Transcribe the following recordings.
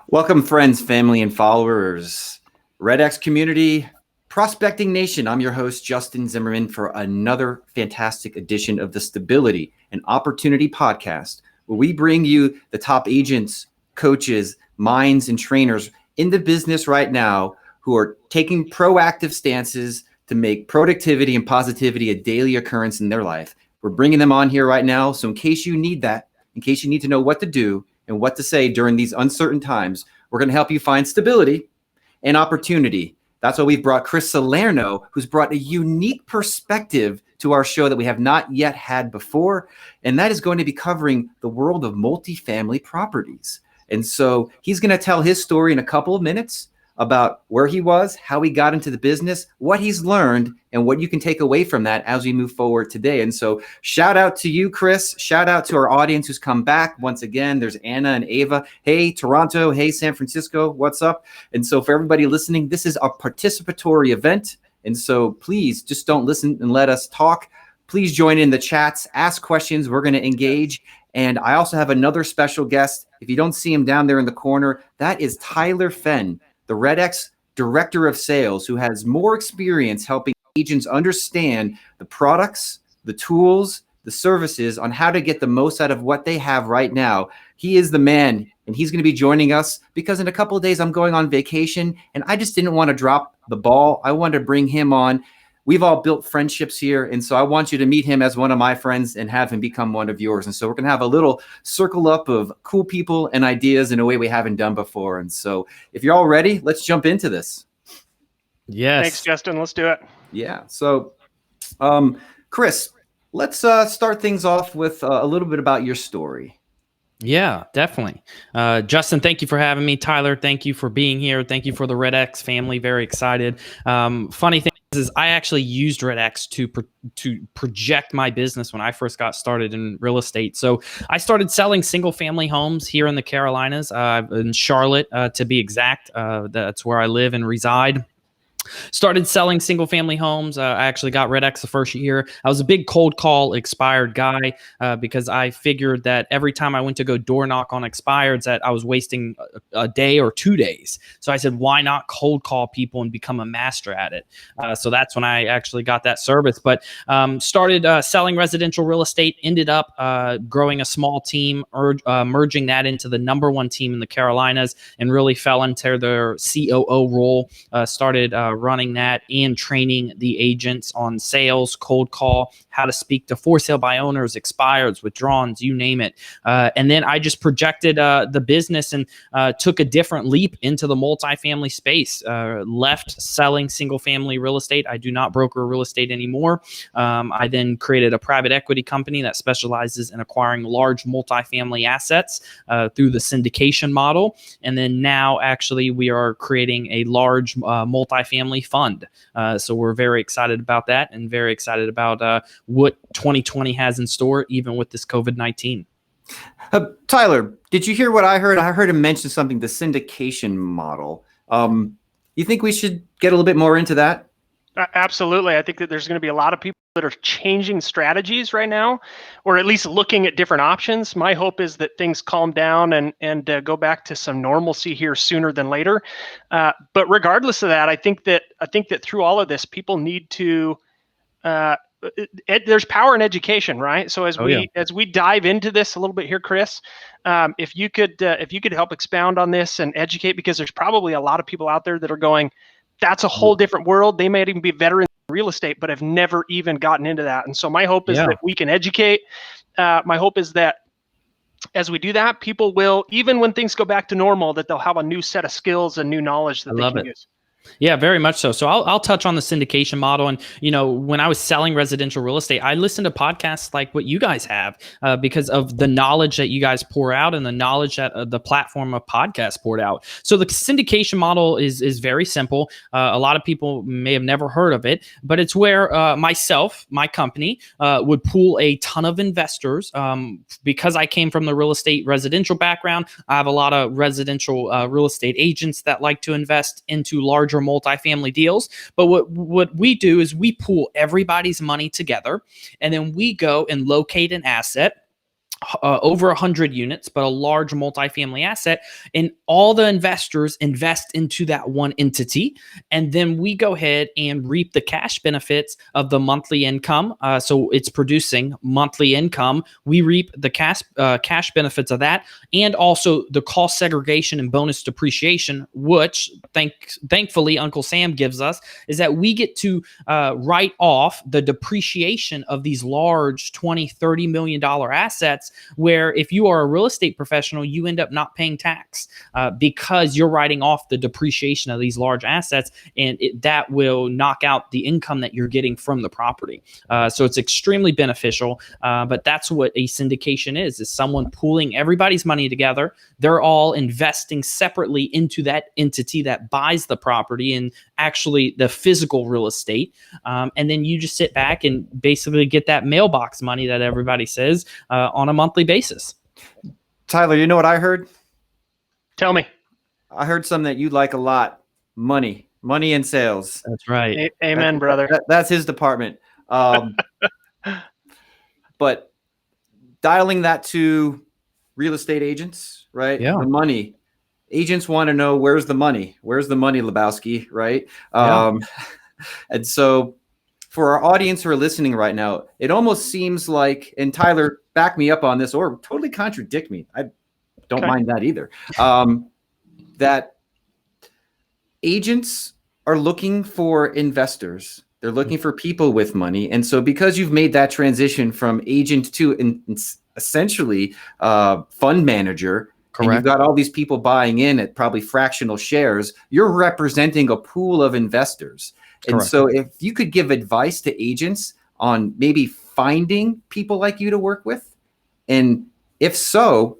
Welcome, friends, family, and followers, REDX community, Prospecting Nation. I'm your host, Justin Zimmerman, for another fantastic edition of the Stability and Opportunity Podcast, where we bring you the top agents, coaches, minds, and trainers in the business right now who are taking proactive stances to make productivity and positivity a daily occurrence in their life. We're bringing them on here right now. So in case you need that, in case you need to know what to do and what to say during these uncertain times, we're going to help you find stability and opportunity. That's why we've brought Chris Salerno, who's brought a unique perspective to our show that we have not yet had before. And that is going to be covering the world of multifamily properties. And so he's going to tell his story in a couple of minutes about where he was, how he got into the business, what he's learned, and what you can take away from that as we move forward today. And so shout out to you, Chris. Shout out to our audience who's come back. Once again, there's Anna and Ava. Hey, Toronto. Hey, San Francisco. What's up? And so for everybody listening, this is a participatory event. And so please just don't listen and let us talk. Please join in the chats, ask questions. We're going to engage. And I also have another special guest. If you don't see him down there in the corner, that is Tyler Fenn, the REDX Director of Sales, who has more experience helping agents understand the products, the tools, the services on how to get the most out of what they have right now. He is the man, and he's going to be joining us because in a couple of days I'm going on vacation, and I just didn't want to drop the ball. I wanted to bring him on. We've all built friendships here, and so I want you to meet him as one of my friends and have him become one of yours. And so we're going to have a little circle up of cool people and ideas in a way we haven't done before. And so if you're all ready, let's jump into this. Yes. Thanks, Justin. Let's do it. Yeah. So, Chris, let's start things off with a little bit about your story. Yeah, definitely. Justin, thank you for having me. Tyler, thank you for being here. Thank you for the REDX family. Very excited. Funny thing is I actually used REDX to project my business when I first got started in real estate. So I started selling single family homes here in the Carolinas, in Charlotte, to be exact. That's where I live and reside. Started selling single family homes. I actually got REDX the first year. I was a big cold call expired guy because I figured that every time I went to go door knock on expireds that I was wasting a day or 2 days. So I said, why not cold call people and become a master at it? So that's when I actually got that service. But started selling residential real estate, ended up growing a small team, merging that into the number one team in the Carolinas, and really fell into their COO role. Started running that and training the agents on sales, cold call, how to speak to for sale by owners, expireds, withdrawals, you name it. And then I just projected the business and took a different leap into the multifamily space. Left selling single family real estate. I do not broker real estate anymore. I then created a private equity company that specializes in acquiring large multifamily assets through the syndication model. And then now actually we are creating a large multifamily fund. So we're very excited about that and very excited about what 2020 has in store, even with this COVID-19. Tyler, did you hear what I heard? I heard him mention something, the syndication model. You think we should get a little bit more into that? Absolutely. I think that there's going to be a lot of people that are changing strategies right now, or at least looking at different options. My hope is that things calm down and go back to some normalcy here sooner than later. But regardless of that, I think that through all of this, people need to. There's power in education, right? So as we dive into this a little bit here, Chris, if you could help expound on this and educate, because there's probably a lot of people out there that are going, that's a whole different world. They might even be veterans in real estate, but have never even gotten into that. And so my hope is that we can educate. My hope is that as we do that, people will, even when things go back to normal, that they'll have a new set of skills and new knowledge that they can use. Yeah, very much so. So I'll touch on the syndication model. And, when I was selling residential real estate, I listened to podcasts like what you guys have because of the knowledge that you guys pour out and the knowledge that the platform of podcasts poured out. So the syndication model is very simple. A lot of people may have never heard of it, but it's where my company would pool a ton of investors. Because I came from the real estate residential background, I have a lot of residential real estate agents that like to invest into larger multifamily deals. But what we do is we pool everybody's money together, and then we go and locate an asset over 100 units, but a large multifamily asset. And all the investors invest into that one entity. And then we go ahead and reap the cash benefits of the monthly income. So it's producing monthly income. We reap the cash benefits of that. And also the cost segregation and bonus depreciation, which thankfully Uncle Sam gives us, is that we get to write off the depreciation of these large $20-30 million assets, where if you are a real estate professional, you end up not paying tax because you're writing off the depreciation of these large assets, and that will knock out the income that you're getting from the property. So it's extremely beneficial, but that's what a syndication is someone pooling everybody's money together. They're all investing separately into that entity that buys the property and actually the physical real estate. And then you just sit back and basically get that mailbox money that everybody says on a monthly basis. Tyler, you know what I heard? Tell me. I heard something that you like a lot. Money and sales. That's right. Amen, brother. That's his department. But dialing that to real estate agents, right? Yeah. The money. Agents want to know, where's the money? Where's the money, Lebowski, right? And so for our audience who are listening right now, it almost seems like, and Tyler, back me up on this or totally contradict me. I don't mind that either. That agents are looking for investors. They're looking for people with money. And so because you've made that transition from agent to essentially fund manager, and you've got all these people buying in at probably fractional shares, you're representing a pool of investors. And so if you could give advice to agents on maybe finding people like you to work with, and if so,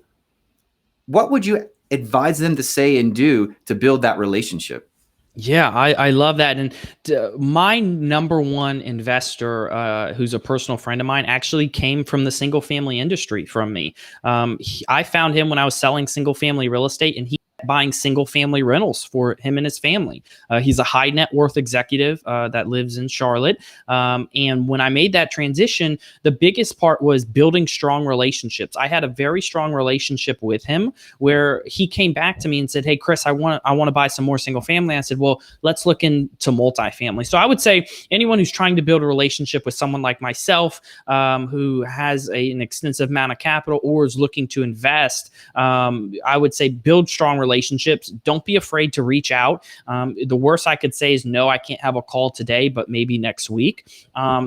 what would you advise them to say and do to build that relationship? Yeah, I love that. And my number one investor, who's a personal friend of mine, actually came from the single family industry from me. I found him when I was selling single family real estate, and he buying single family rentals for him and his family. He's a high net worth executive that lives in Charlotte. And when I made that transition, the biggest part was building strong relationships. I had a very strong relationship with him where he came back to me and said, "Hey, Chris, I want to buy some more single family." I said, "Well, let's look into multifamily." So I would say anyone who's trying to build a relationship with someone like myself, who has an extensive amount of capital or is looking to invest, I would say build strong relationships. Don't be afraid to reach out. The worst I could say is, no, I can't have a call today, but maybe next week.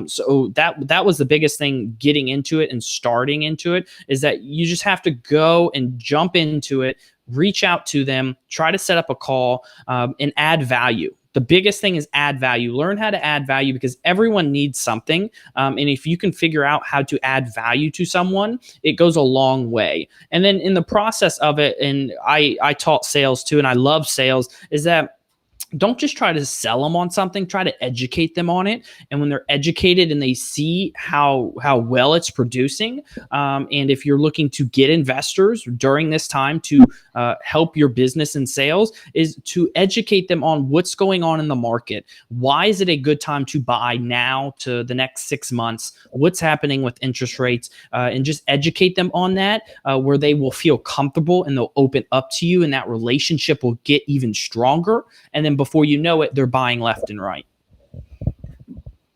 So that was the biggest thing getting into it and starting into it, is that you just have to go and jump into it, reach out to them, try to set up a call, and add value. The biggest thing is add value. Learn how to add value, because everyone needs something. And if you can figure out how to add value to someone, it goes a long way. And then in the process of it, and I taught sales too, and I love sales, is that don't just try to sell them on something, try to educate them on it. And when they're educated and they see how well it's producing, and if you're looking to get investors during this time to help your business and sales, is to educate them on what's going on in the market. Why is it a good time to buy now to the next 6 months? What's happening with interest rates? And just educate them on that, where they will feel comfortable and they'll open up to you, and that relationship will get even stronger. And then before you know it, they're buying left and right.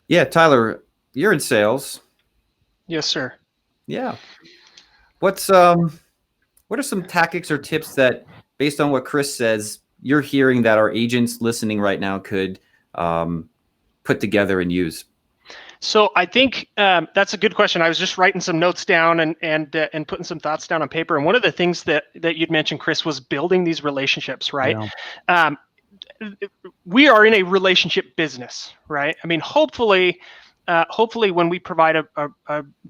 Yeah, Tyler, you're in sales. Yes, sir. Yeah. What are some tactics or tips that, based on what Chris says, you're hearing that our agents listening right now could put together and use? So I think that's a good question. I was just writing some notes down and putting some thoughts down on paper. And one of the things that you'd mentioned, Chris, was building these relationships, right? Yeah. We are in a relationship business, right? I mean, hopefully when we provide a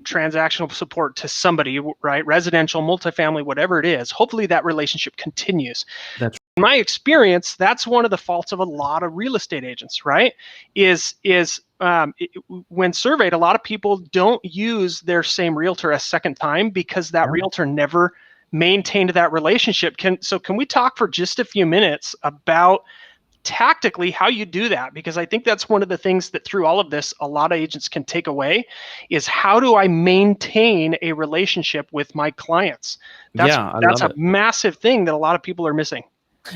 transactional support to somebody, right, residential, multifamily, whatever it is, hopefully that relationship continues. That's in my experience, that's one of the faults of a lot of real estate agents, right? When surveyed, a lot of people don't use their same realtor a second time because that realtor never maintained that relationship. Can we talk for just a few minutes about tactically how you do that, because I think that's one of the things that through all of this, a lot of agents can take away is how do I maintain a relationship with my clients? That's I that's love a it. massive thing that a lot of people are missing.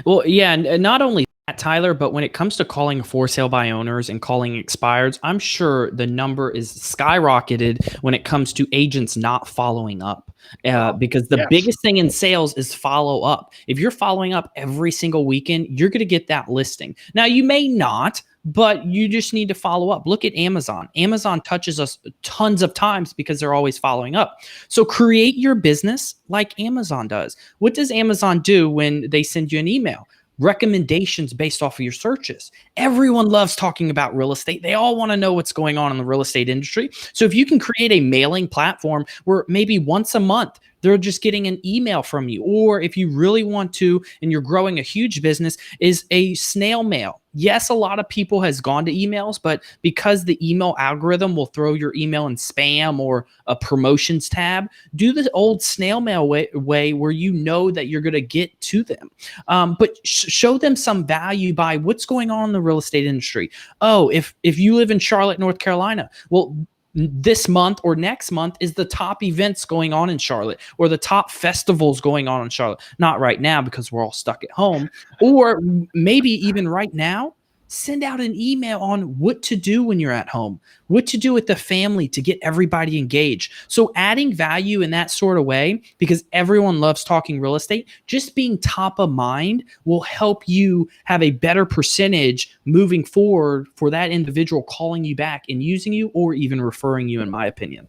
Well, yeah, and not only that, Tyler, but when it comes to calling for sale by owners and calling expireds, I'm sure the number is skyrocketed when it comes to agents not following up. Because the Yes. biggest thing in sales is follow up. If you're following up every single weekend, you're going to get that listing. Now, you may not, but you just need to follow up. Look at Amazon. Amazon touches us tons of times because they're always following up. So create your business like Amazon does. What does Amazon do when they send you an email? Recommendations based off of your searches. Everyone loves talking about real estate. They all want to know what's going on in the real estate industry. So if you can create a mailing platform where maybe once a month they're just getting an email from you, or if you really want to and you're growing a huge business, is a snail mail. Yes, a lot of people has gone to emails, but because the email algorithm will throw your email in spam or a promotions tab, do the old snail mail way where you know that you're going to get to them. But show them some value by what's going on in the real estate industry. Oh, if you live in Charlotte, North Carolina, well, this month or next month is the top events going on in Charlotte, or the top festivals going on in Charlotte. Not right now because we're all stuck at home, or maybe even right now, send out an email on what to do when you're at home, what to do with the family to get everybody engaged. So adding value in that sort of way, because everyone loves talking real estate, just being top of mind will help you have a better percentage moving forward for that individual calling you back and using you, or even referring you, in my opinion.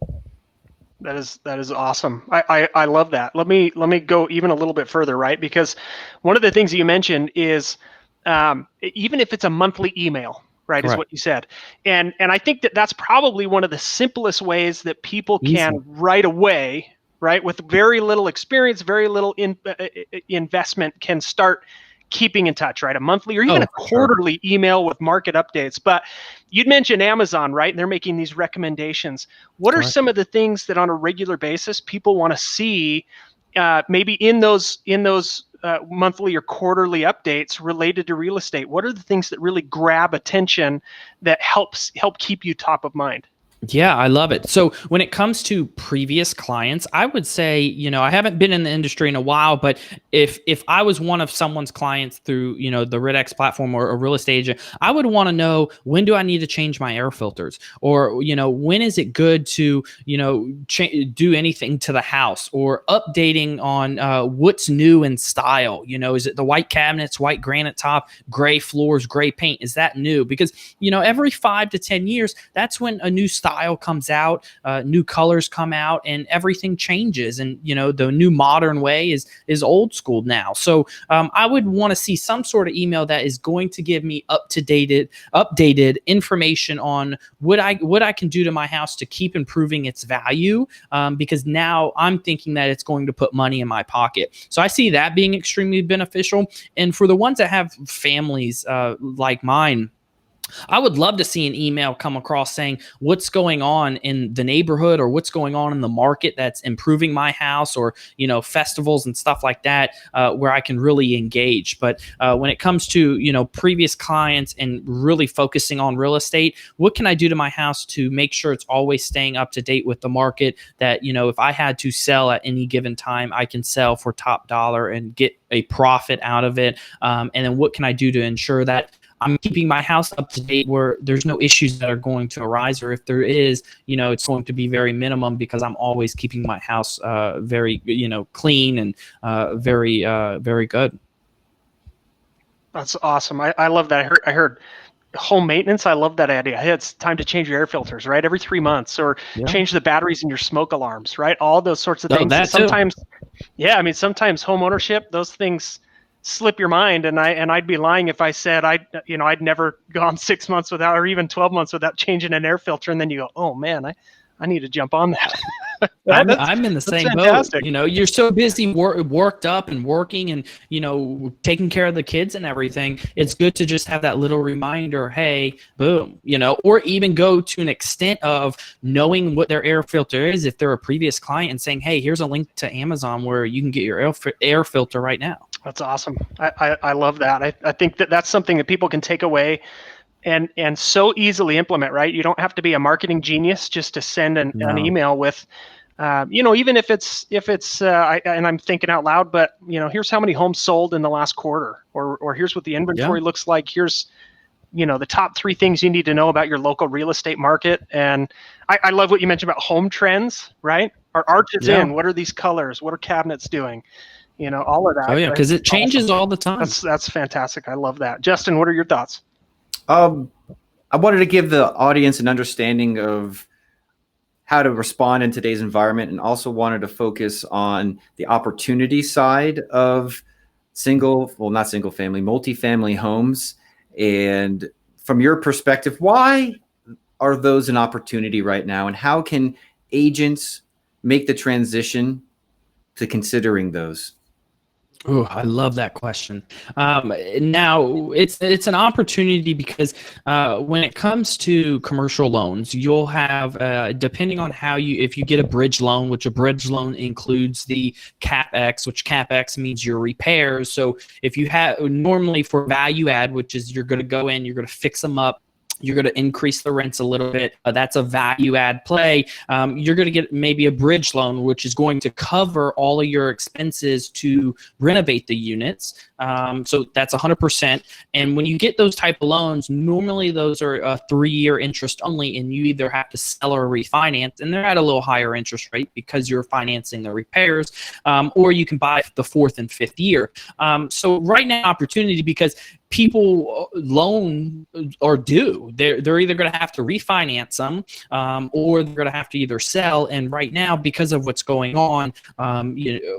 That is awesome. I love that. Let me go even a little bit further, right? Because one of the things you mentioned is even if it's a monthly email, right, is what you said. And I think that that's probably one of the simplest ways that people can right away, right, with very little experience, very little investment, can start keeping in touch, right? A monthly or even a quarterly email with market updates. But you'd mentioned Amazon, right? And they're making these recommendations. What are some of the things that on a regular basis people want to see maybe in those monthly or quarterly updates related to real estate? What are the things that really grab attention that help keep you top of mind? Yeah, I love it. So when it comes to previous clients, I would say, I haven't been in the industry in a while, but if I was one of someone's clients through, the REDX platform or a real estate agent, I would want to know, when do I need to change my air filters? Or, when is it good to, do anything to the house, or updating on what's new in style? Is it the white cabinets, white granite top, gray floors, gray paint? Is that new? Because, every 5 to 10 years, that's when a new style comes out, new colors come out, and everything changes. And the new modern way is old school now. So I would want to see some sort of email that is going to give me updated information on what I can do to my house to keep improving its value. Because now I'm thinking that it's going to put money in my pocket. So I see that being extremely beneficial. And for the ones that have families like mine, I would love to see an email come across saying what's going on in the neighborhood, or what's going on in the market that's improving my house, or, festivals and stuff like that, where I can really engage. But when it comes to, previous clients and really focusing on real estate, what can I do to my house to make sure it's always staying up to date with the market, that, if I had to sell at any given time, I can sell for top dollar and get a profit out of it. And then what can I do to ensure that I'm keeping my house up to date, where there's no issues that are going to arise, or if there is, it's going to be very minimum, because I'm always keeping my house very, clean and very, very good. That's awesome. I love that. I heard home maintenance. I love that idea. Hey, it's time to change your air filters, right? Every 3 months, or change the batteries in your smoke alarms, right? All those sorts of things. That sometimes, sometimes home ownership, those things slip your mind, and I'd be lying if I said I'd never gone 6 months without, or even 12 months without changing an air filter, and then you go, oh man, I need to jump on that. I'm in the same boat. You're so busy worked up and working and, taking care of the kids and everything. It's good to just have that little reminder, hey, boom, or even go to an extent of knowing what their air filter is if they're a previous client, and saying, hey, here's a link to Amazon where you can get your air filter right now. That's awesome. I love that. I think that that's something that people can take away and so easily implement, right? You don't have to be a marketing genius just to send an No. email with, even if and I'm thinking out loud, but here's how many homes sold in the last quarter, or here's what the Yeah. inventory looks like. Here's, the top 3 things you need to know about your local real estate market. And I love what you mentioned about home trends, right? Are arches Yeah. in? What are these colors? What are cabinets doing? All of that. Oh yeah, because it changes all the time. That's fantastic. I love that. Justin, what are your thoughts? I wanted to give the audience an understanding of how to respond in today's environment, and also wanted to focus on the opportunity side of multifamily homes. And from your perspective, why are those an opportunity right now, and how can agents make the transition to considering those? Oh, I love that question. Now it's an opportunity because when it comes to commercial loans, you'll have depending on if you get a bridge loan, which a bridge loan includes the CapEx, which CapEx means your repairs. So if you have normally for value add, which is you're going to go in, you're going to fix them up, you're going to increase the rents a little bit. That's a value add play. You're going to get maybe a bridge loan, which is going to cover all of your expenses to renovate the units. So that's 100%. And when you get those type of loans, normally those are a 3-year interest only, and you either have to sell or refinance, and they're at a little higher interest rate because you're financing the repairs, or you can buy the 4th and 5th year. So right now, opportunity, because people loan or do, they're either going to have to refinance them, or they're going to have to either sell. And right now, because of what's going on,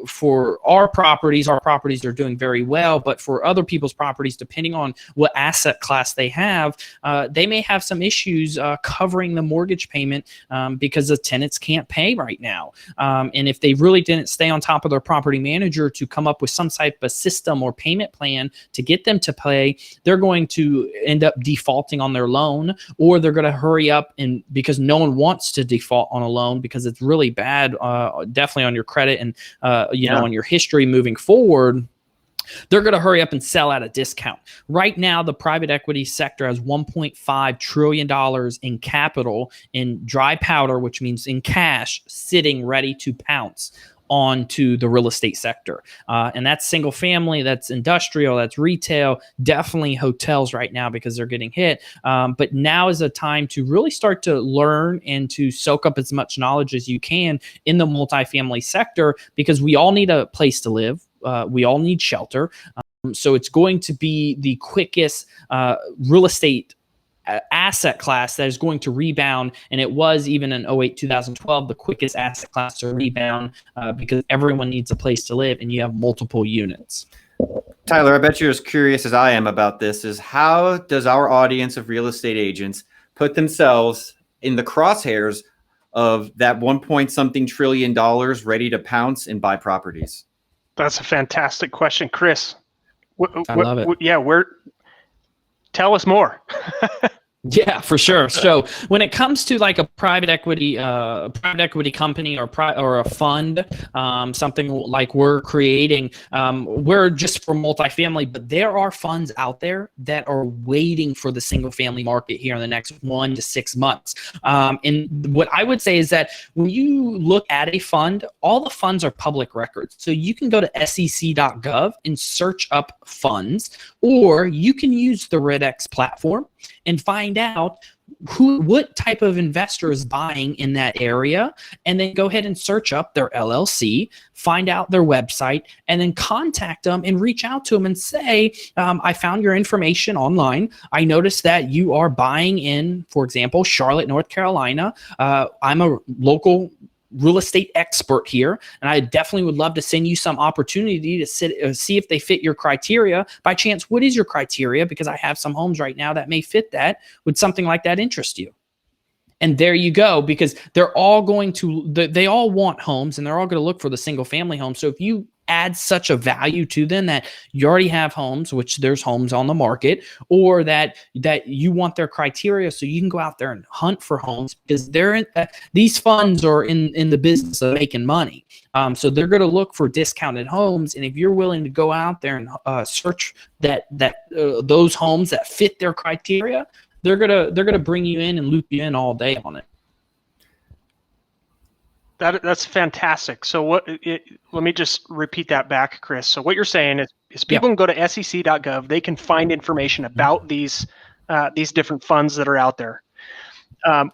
for our properties are doing very well. But for other people's properties, depending on what asset class they have, they may have some issues covering the mortgage payment because the tenants can't pay right now. And if they really didn't stay on top of their property manager to come up with some type of system or payment plan to get them to pay, they're going to end up defaulting on their loan, or they're going to hurry up, and because no one wants to default on a loan because it's really bad, definitely on your credit and on your history moving forward. They're going to hurry up and sell at a discount. Right now, the private equity sector has $1.5 trillion in capital, in dry powder, which means in cash, sitting ready to pounce onto the real estate sector. And that's single family, that's industrial, that's retail, definitely hotels right now because they're getting hit. But now is a time to really start to learn and to soak up as much knowledge as you can in the multifamily sector, because we all need a place to live. We all need shelter. So it's going to be the quickest real estate asset class that is going to rebound, and it was even in 08 2012 the quickest asset class to rebound because everyone needs a place to live and you have multiple units. Tyler, I bet you're as curious as I am about this. Is how does our audience of real estate agents put themselves in the crosshairs of that 1 trillion ready to pounce and buy properties? That's a fantastic question, Chris. I love it. Tell us more. Yeah, for sure. So when it comes to like a private equity company or a fund, something like we're creating, we're just for multifamily, but there are funds out there that are waiting for the single family market here in the next 1 to 6 months. And what I would say is that when you look at a fund, all the funds are public records. So you can go to sec.gov and search up funds, or you can use the REDX platform and find out what type of investor is buying in that area, and then go ahead and search up their LLC, find out their website, and then contact them and reach out to them and say, I found your information online. I noticed that you are buying in, for example, Charlotte, North Carolina. I'm a local real estate expert here, and I definitely would love to send you some opportunity to see if they fit your criteria. By chance, what is your criteria? Because I have some homes right now that may fit that. Would something like that interest you? And there you go, because they're all going to, they all want homes, and they're all going to look for the single family home. So if you add such a value to them that you already have homes, which there's homes on the market, or that you want their criteria so you can go out there and hunt for homes, because these funds are in the business of making money. So they're going to look for discounted homes, and if you're willing to go out there and search those homes that fit their criteria, they're gonna bring you in and loop you in all day on it. That's fantastic. So let me just repeat that back, Chris. So what you're saying is people can go to sec.gov. They can find information about these different funds that are out there,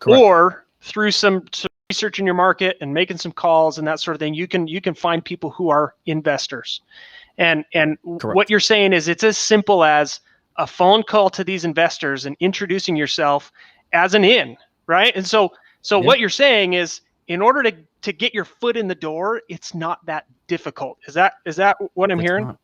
or through some research in your market and making some calls and that sort of thing. You can find people who are investors, and what you're saying is it's as simple as a phone call to these investors and introducing yourself as an in, right? And so what you're saying is, in order to get your foot in the door, it's not that difficult. Is that what I'm hearing?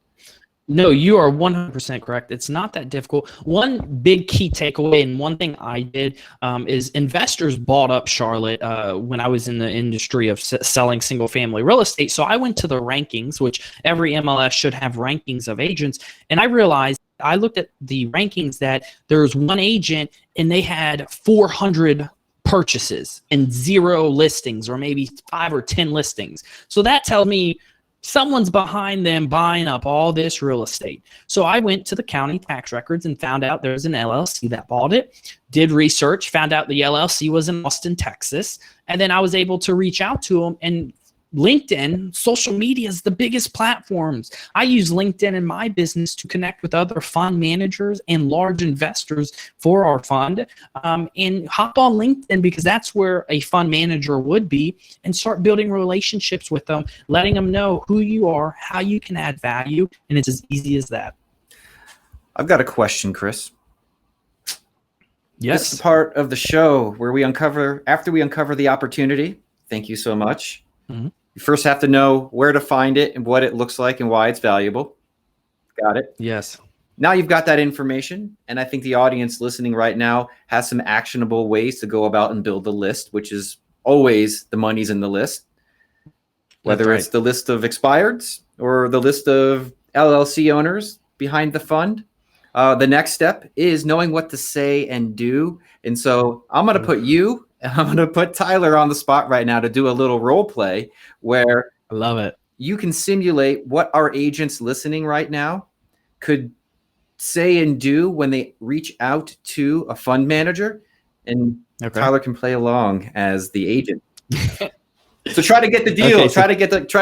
No, you are 100% correct. It's not that difficult. One big key takeaway, and one thing I did is investors bought up Charlotte when I was in the industry of selling single family real estate. So I went to the rankings, which every MLS should have rankings of agents. And I realized, I looked at the rankings, that there's one agent and they had 400 purchases and 0 listings, or maybe 5 or 10 listings. So that tells me someone's behind them buying up all this real estate. So I went to the county tax records and found out there's an LLC that bought it, did research, found out the LLC was in Austin, Texas, and then I was able to reach out to them. And LinkedIn, social media is the biggest platforms. I use LinkedIn in my business to connect with other fund managers and large investors for our fund, and hop on LinkedIn, because that's where a fund manager would be, and start building relationships with them, letting them know who you are, how you can add value, and it's as easy as that. I've got a question, Chris. Yes. This is the part of the show where after we uncover the opportunity. Thank you so much. Mm-hmm. You first have to know where to find it and what it looks like and why it's valuable. Got it? Yes. Now you've got that information, and I think the audience listening right now has some actionable ways to go about and build the list, which is always the money's in the list. Whether it's the list of expireds or the list of LLC owners behind the fund. The next step is knowing what to say and do. And so I'm going to put you and I'm going to put Tyler on the spot right now to do a little role play where I love it. You can simulate what our agents listening right now could say and do when they reach out to a fund manager, and Tyler can play along as the agent. So try to get the deal. Okay, try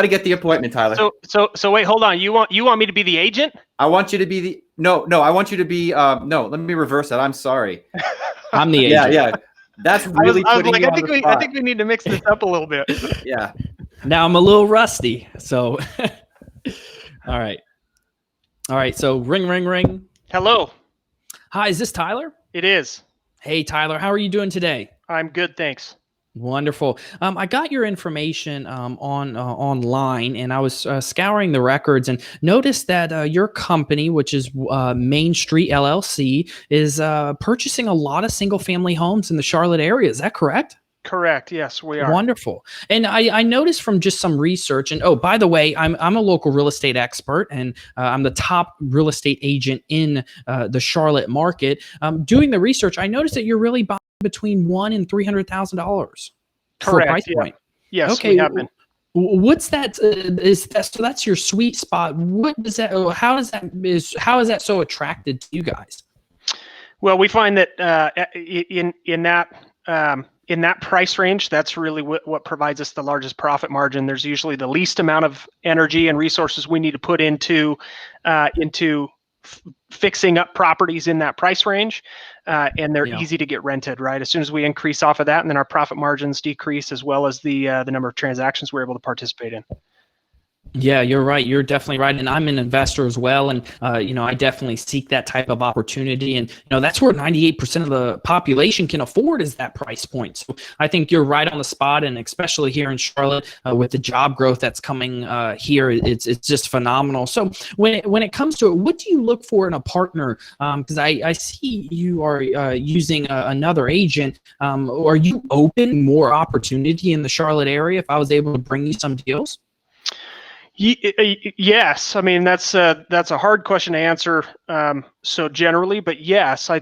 to get the appointment, Tyler. So wait, hold on. You want me to be the agent? I want you to be the no. I want you to be no. Let me reverse that. I'm sorry. I'm the agent. Yeah. That's really I was putting like, you I on think the we spot. I think we need to mix this up a little bit. Yeah. Now I'm a little rusty. So all right. So ring. Hello. Hi, is this Tyler? It is. Hey, Tyler, how are you doing today? I'm good, thanks. Wonderful. I got your information online, and I was scouring the records and noticed that your company, which is Main Street LLC, is purchasing a lot of single-family homes in the Charlotte area. Is that correct? Correct. Yes, we are. Wonderful. And I noticed from just some research, and oh, by the way, I'm a local real estate expert, and I'm the top real estate agent in the Charlotte market. Doing the research, I noticed that you're really buying between $100,000 and $300,000 for a price point. Yes, okay. we have been. What's that? So that's your sweet spot. What does that? How is that so attracted to you guys? Well, we find that in that price range, that's really what provides us the largest profit margin. There's usually the least amount of energy and resources we need to put into fixing up properties in that price range, and they're easy to get rented. Right, as soon as we increase off of that, and then our profit margins decrease, as well as the number of transactions we're able to participate in. Yeah, you're right. You're definitely right. And I'm an investor as well. And, I definitely seek that type of opportunity. And, that's where 98% of the population can afford is that price point. So I think you're right on the spot. And especially here in Charlotte with the job growth that's coming here, it's just phenomenal. So when it comes to it, what do you look for in a partner? Because I see you are using another agent. Are you open more opportunity in the Charlotte area if I was able to bring you some deals? Yes, I mean that's a hard question to answer so generally, but yes, I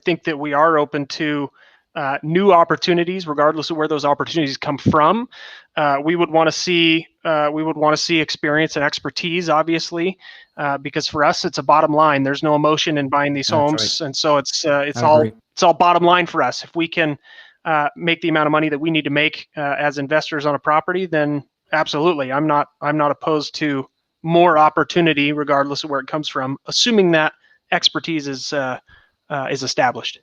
think that we are open to new opportunities, regardless of where those opportunities come from. We would want to see experience and expertise, obviously, because for us it's a bottom line. There's no emotion in buying these That's homes, and so it's I agree. all bottom line for us. If we can make the amount of money that we need to make as investors on a property, then absolutely, I'm not opposed to more opportunity, regardless of where it comes from, assuming that expertise is established.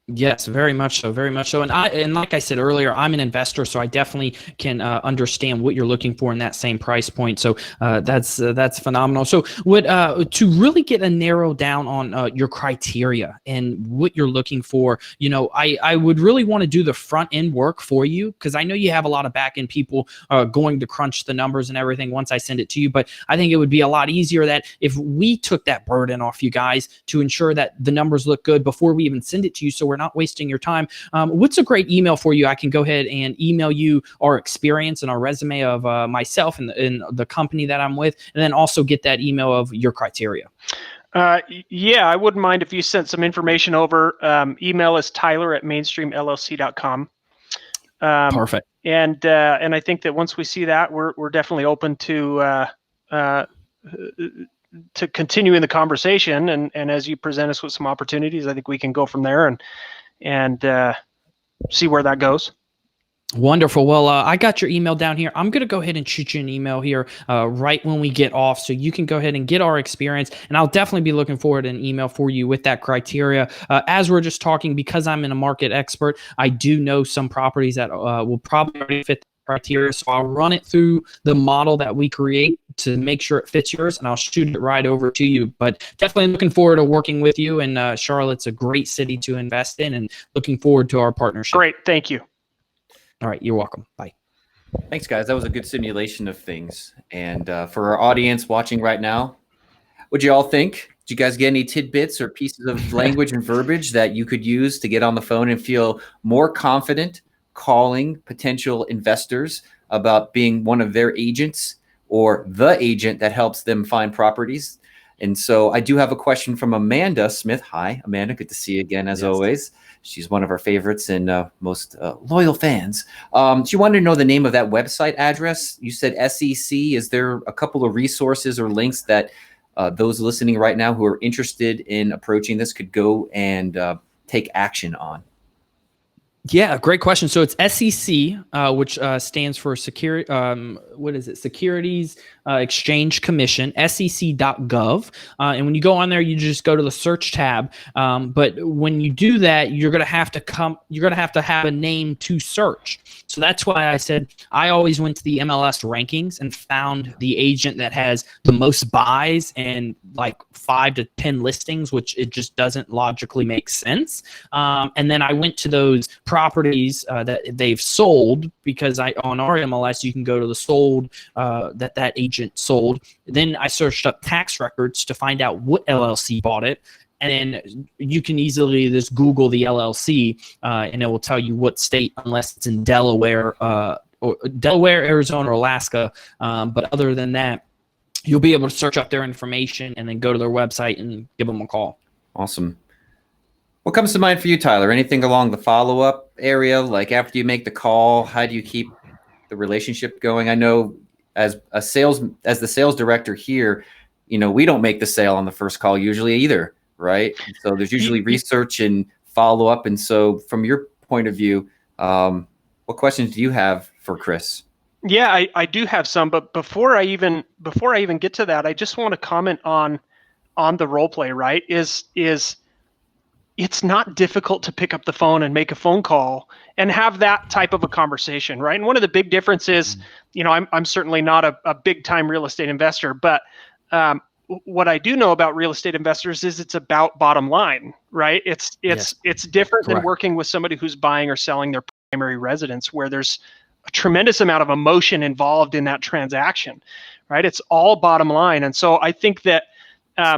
Yes, very much so, very much so. And like I said earlier, I'm an investor, so I definitely can understand what you're looking for in that same price point. So that's phenomenal. So to really get a narrow down on your criteria and what you're looking for, I would really want to do the front end work for you, because I know you have a lot of back end people going to crunch the numbers and everything once I send it to you. But I think it would be a lot easier that if we took that burden off you guys to ensure that the numbers look good before we even send it to you, so we're not wasting your time. What's a great email for you? I can go ahead and email you our experience and our resume of myself and the company that I'm with, and then also get that email of your criteria. Yeah, I wouldn't mind if you sent some information over. Email is tyler@mainstreamllc.com. Perfect. And I think that once we see that, we're definitely open to continuing the conversation. And as you present us with some opportunities, I think we can go from there and see where that goes. Wonderful. Well, I got your email down here. I'm going to go ahead and shoot you an email here right when we get off, so you can go ahead and get our experience. And I'll definitely be looking forward to an email for you with that criteria. As we're just talking, because I'm a market expert, I do know some properties that will probably already fit the criteria. So I'll run it through the model that we create to make sure it fits yours, and I'll shoot it right over to you. But definitely looking forward to working with you. And Charlotte's a great city to invest in, and looking forward to our partnership. Great. Thank you. All right. You're welcome. Bye. Thanks, guys. That was a good simulation of things. And for our audience watching right now, what'd you all think? Did you guys get any tidbits or pieces of language and verbiage that you could use to get on the phone and feel more confident calling potential investors about being one of their agents or the agent that helps them find properties? And so I do have a question from Amanda Smith. Hi, Amanda. Good to see you again, as always. She's one of our favorites and most loyal fans. She wanted to know the name of that website address. You said SEC. Is there a couple of resources or links that those listening right now who are interested in approaching this could go and take action on? Yeah, great question. So it's SEC, which stands for Securities Exchange Commission, sec.gov. And when you go on there, you just go to the search tab. But when you do that, you're going to have to have a name to search. So that's why I said I always went to the MLS rankings and found the agent that has the most buys and like 5 to 10 listings, which it just doesn't logically make sense. And then I went to those properties that they've sold, because on our MLS you can go to the sold that agent sold. Then I searched up tax records to find out what LLC bought it. And then you can easily just Google the LLC, and it will tell you what state, unless it's in Delaware, Arizona, or Alaska. But other than that, you'll be able to search up their information and then go to their website and give them a call. Awesome. What comes to mind for you, Tyler? Anything along the follow-up area? Like after you make the call, how do you keep the relationship going? I know as the sales director here, we don't make the sale on the first call usually either, right? So there's usually research and follow-up. And so from your point of view, what questions do you have for Chris? Yeah, I do have some, but before I even get to that, I just want to comment on the role play, right? Is it's not difficult to pick up the phone and make a phone call and have that type of a conversation, right? And one of the big differences, I'm certainly not a big time real estate investor, but what I do know about real estate investors is it's about bottom line, right? It's different than working with somebody who's buying or selling their primary residence, where there's a tremendous amount of emotion involved in that transaction, right? It's all bottom line. And so I think that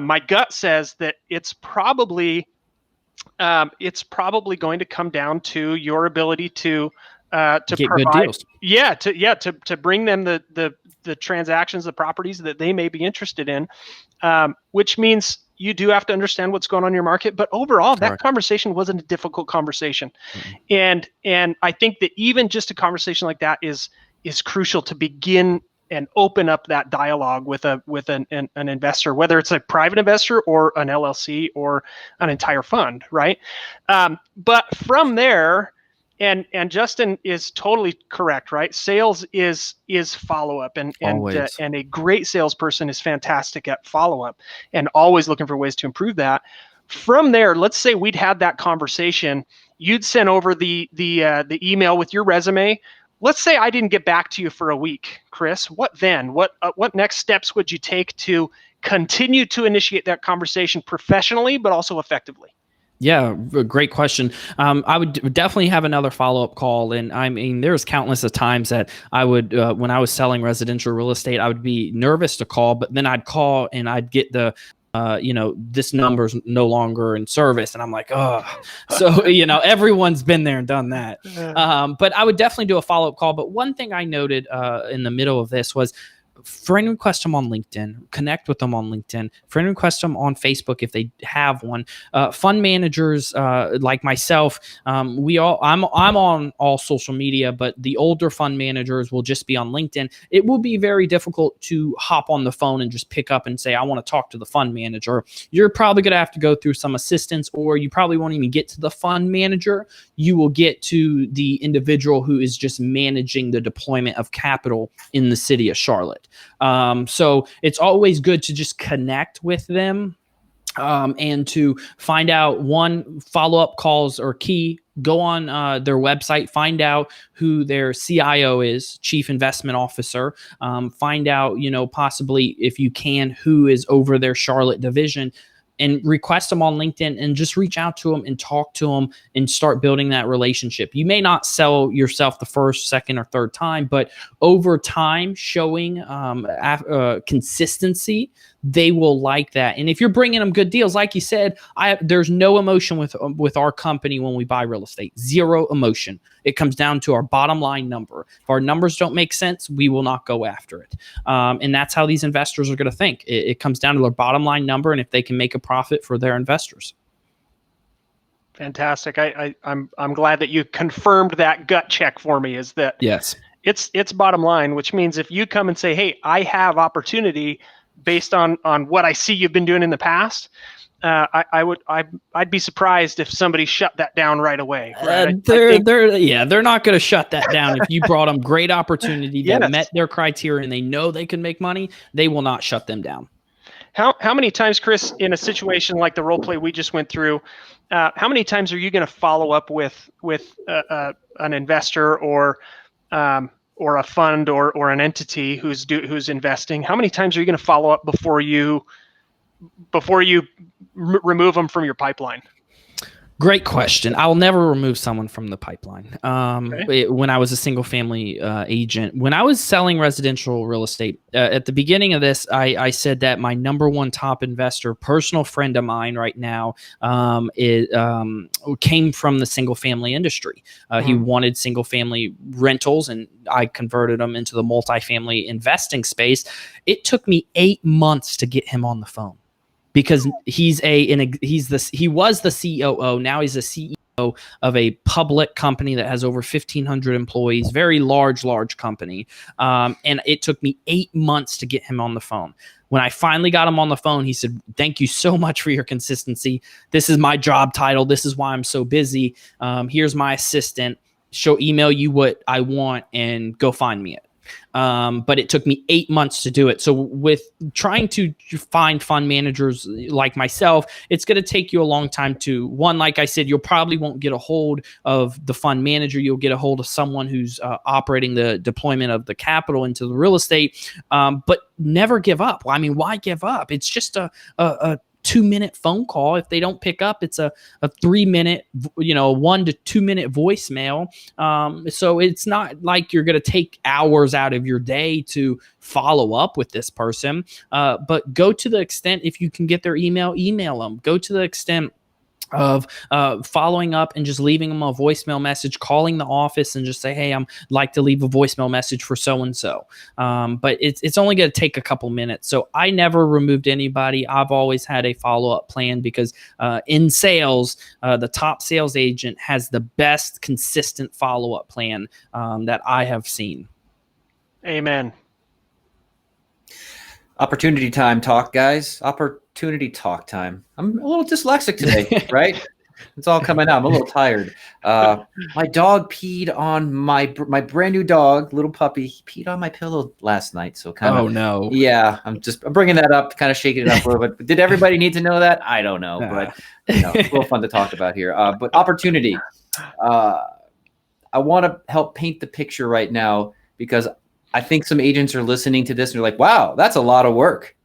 my gut says that it's probably going to come down to your ability to to get provide, good deals. to bring them the transactions, the properties that they may be interested in, which means you do have to understand what's going on in your market. But overall, that Correct. conversation wasn't a difficult conversation. And I think that even just a conversation like that is crucial to begin and open up that dialogue with an investor, whether it's a private investor or an LLC or an entire fund, right? But from there, and Justin is totally correct, right? Sales is follow up, and a great salesperson is fantastic at follow up, and always looking for ways to improve that. From there, let's say we'd had that conversation. You'd sent over the email with your resume. Let's say I didn't get back to you for a week, Chris. What then? What next steps would you take to continue to initiate that conversation professionally, but also effectively? Yeah, great question. I would definitely have another follow-up call. And I mean, there's countless of times that I would, when I was selling residential real estate, I would be nervous to call, but then I'd call and I'd get the, this number's no longer in service. And I'm like, oh, so, everyone's been there and done that. But I would definitely do a follow-up call. But one thing I noted in the middle of this was, friend request them on LinkedIn, connect with them on LinkedIn, friend request them on Facebook if they have one. Fund managers like myself, I'm on all social media, but the older fund managers will just be on LinkedIn. It will be very difficult to hop on the phone and just pick up and say, I want to talk to the fund manager. You're probably going to have to go through some assistance, or you probably won't even get to the fund manager. You will get to the individual who is just managing the deployment of capital in the city of Charlotte. So it's always good to just connect with them and to find out, one, follow-up calls are key. Go on their website, find out who their CIO is, Chief Investment Officer. Find out, possibly if you can, who is over their Charlotte division, and request them on LinkedIn and just reach out to them and talk to them and start building that relationship. You may not sell yourself the first, second, or third time, but over time, showing consistency, they will like that. And if you're bringing them good deals, like you said, there's no emotion with our company when we buy real estate. Zero emotion. It comes down to our bottom line number. If our numbers don't make sense, we will not go after it. And that's how these investors are going to think. It comes down to their bottom line number, and if they can make a profit for their investors. Fantastic. I'm glad that you confirmed that gut check for me. Is that yes, it's bottom line, which means if you come and say, hey, I have opportunity based on what I see you've been doing in the past, I'd be surprised if somebody shut that down right away. Right? They're not going to shut that down. If you brought them great opportunity that met their criteria and they know they can make money, they will not shut them down. How many times, Chris, in a situation like the role play we just went through, how many times are you going to follow up with an investor or a fund or an entity who's investing? How many times are you going to follow up before you remove them from your pipeline? Great question. I'll never remove someone from the pipeline. When I was a single family agent, when I was selling residential real estate, at the beginning of this, I said that my number one top investor, personal friend of mine right now, came from the single family industry. He wanted single family rentals, and I converted him into the multifamily investing space. It took me 8 months to get him on the phone. Because he was the COO. Now he's a CEO of a public company that has over 1,500 employees, very large company. And it took me 8 months to get him on the phone. When I finally got him on the phone, he said, thank you so much for your consistency. This is my job title. This is why I'm so busy. Here's my assistant. She'll email you what I want and go find me it. But it took me 8 months to do it. So with trying to find fund managers like myself, it's going to take you a long time to, one, like I said, you'll probably won't get a hold of the fund manager. You'll get a hold of someone who's operating the deployment of the capital into the real estate. But never give up. Well, I mean, why give up? It's just a 2-minute phone call. If they don't pick up, it's a 3-minute, 1 to 2 minute voicemail. So it's not like you're going to take hours out of your day to follow up with this person. But go to the extent, if you can get their email them. Go to the extent of following up and just leaving them a voicemail message, calling the office and just say, hey, I'm like to leave a voicemail message for so-and-so. But it's only going to take a couple minutes. So I never removed anybody. I've always had a follow-up plan because in sales, the top sales agent has the best consistent follow-up plan that I have seen. Amen. Opportunity time talk, guys. Opportunity talk time. I'm a little dyslexic today, right? It's all coming out. I'm a little tired. My dog peed on my brand new dog, little puppy. He peed on my pillow last night. So kind of. Oh no. Yeah, I'm bringing that up, kind of shaking it up a little bit. Did everybody need to know that? I don't know, but it's a little fun to talk about here. But opportunity. I want to help paint the picture right now because I think some agents are listening to this and they're like, wow, that's a lot of work,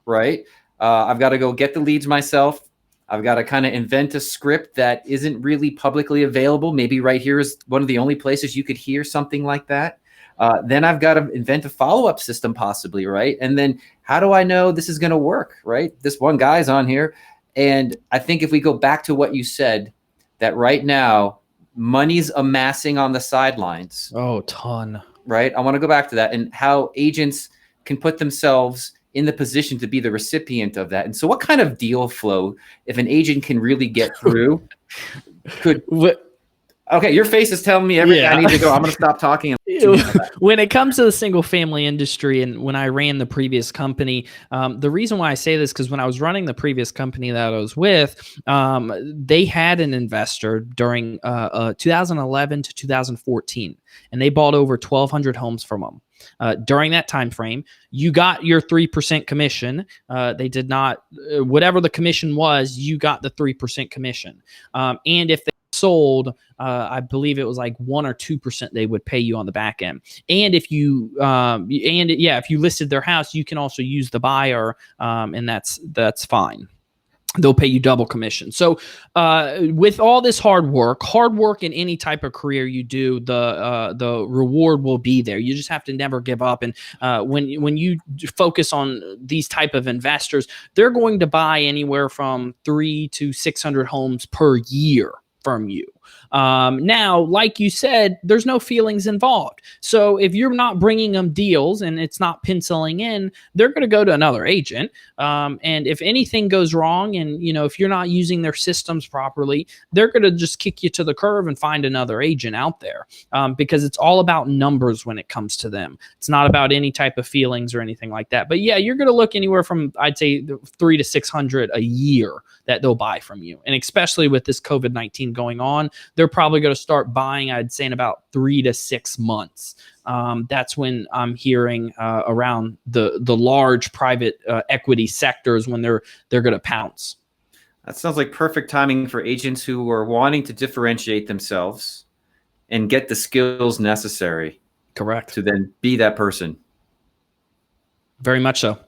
right? I've got to go get the leads myself. I've got to kind of invent a script that isn't really publicly available. Maybe right here is one of the only places you could hear something like that. Then I've got to invent a follow-up system possibly, right? And then how do I know this is going to work, right? This one guy's on here. And I think if we go back to what you said, that right now, money's amassing on the sidelines. Oh, ton. Right. I want to go back to that and how agents can put themselves in the position to be the recipient of that. And so what kind of deal flow, if an agent can really get through, okay, your face is telling me everything I need to go. I'm going to stop talking. When it comes to the single family industry and when I ran the previous company, the reason why I say this, because when I was running the previous company that I was with, they had an investor during 2011 to 2014, and they bought over 1,200 homes from them. During that time frame, you got your 3% commission. They did not, whatever the commission was, you got the 3% commission. And if they sold, I believe it was like 1 or 2% they would pay you on the back end. And if you if you listed their house, you can also use the buyer, and that's fine. They'll pay you double commission. So with all this hard work in any type of career you do, the reward will be there. You just have to never give up. And when you focus on these type of investors, they're going to buy anywhere from 300 to 600 homes per year from you. Now, like you said, there's no feelings involved. So if you're not bringing them deals and it's not penciling in, they're going to go to another agent. And if anything goes wrong and, if you're not using their systems properly, they're going to just kick you to the curb and find another agent out there, because it's all about numbers when it comes to them. It's not about any type of feelings or anything like that. But yeah, you're going to look anywhere from, I'd say, 300 to 600 a year that they'll buy from you. And especially with this COVID-19 going on, they're probably going to start buying, I'd say, in about 3 to 6 months. That's when I'm hearing around the large private equity sectors when they're going to pounce. That sounds like perfect timing for agents who are wanting to differentiate themselves and get the skills necessary. Correct. To then be that person. Very much so.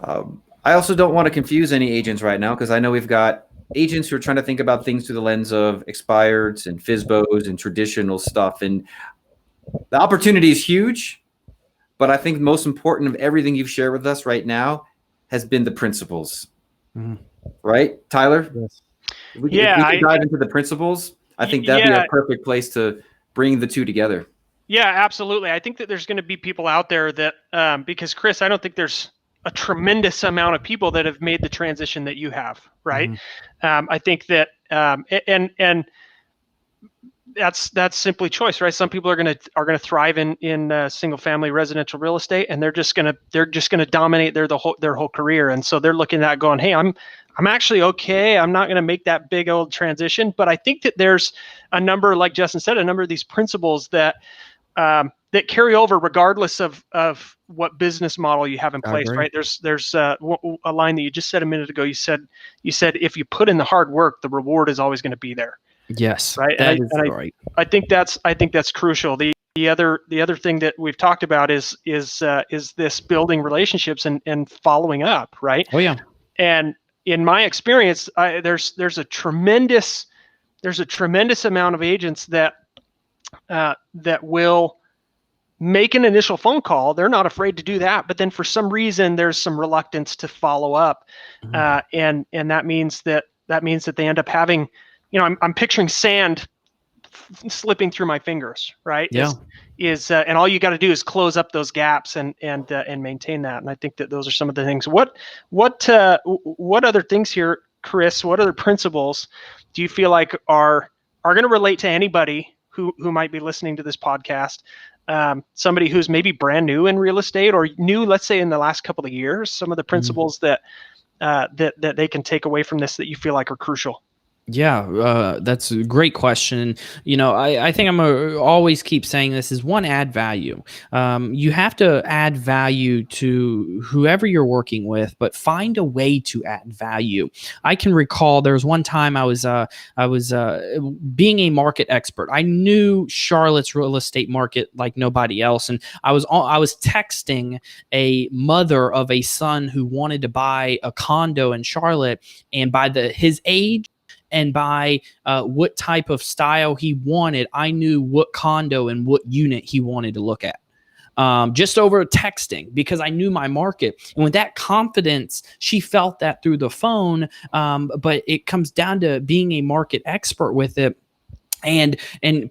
I also don't want to confuse any agents right now because I know we've got agents who are trying to think about things through the lens of expireds and FSBOs and traditional stuff. And the opportunity is huge, but I think most important of everything you've shared with us right now has been the principles. Mm-hmm. Right, Tyler? Yes. If we could dive into the principles, I think that'd be a perfect place to bring the two together. Yeah, absolutely. I think that there's going to be people out there that, because Chris, I don't think there's a tremendous amount of people that have made the transition that you have, right? Mm-hmm. I think that, and that's simply choice, right? Some people are gonna thrive in single family residential real estate, and they're just gonna dominate their whole career, and so they're looking at that going, hey, I'm actually okay. I'm not gonna make that big old transition, but I think that there's a number, like Justin said, a number of these principles that carry over regardless of what business model you have in place, right? There's a line that you just said a minute ago. You said if you put in the hard work, the reward is always going to be there. Yes, right. Right. I think that's crucial. The other thing that we've talked about is this building relationships and following up, right? Oh yeah. And in my experience, there's a tremendous amount of agents that will make an initial phone call. They're not afraid to do that, but then for some reason there's some reluctance to follow up, and that means that that means that they end up having, I'm picturing sand slipping through my fingers, right? Yeah. And all you got to do is close up those gaps and maintain that. And I think that those are some of the things. What other things here, Chris? What other principles do you feel like are going to relate to anybody who might be listening to this podcast? Somebody who's maybe brand new in real estate or new, let's say, in the last couple of years. Some of the principles that they can take away from this that you feel like are crucial. Yeah, that's a great question. I think I'm gonna always keep saying this is one, add value. You have to add value to whoever you're working with, but find a way to add value. I can recall there was one time I was being a market expert. I knew Charlotte's real estate market like nobody else, and I was texting a mother of a son who wanted to buy a condo in Charlotte, and by his age and by what type of style he wanted, I knew what condo and what unit he wanted to look at. Just over texting, because I knew my market. And with that confidence, she felt that through the phone. But it comes down to being a market expert with it. And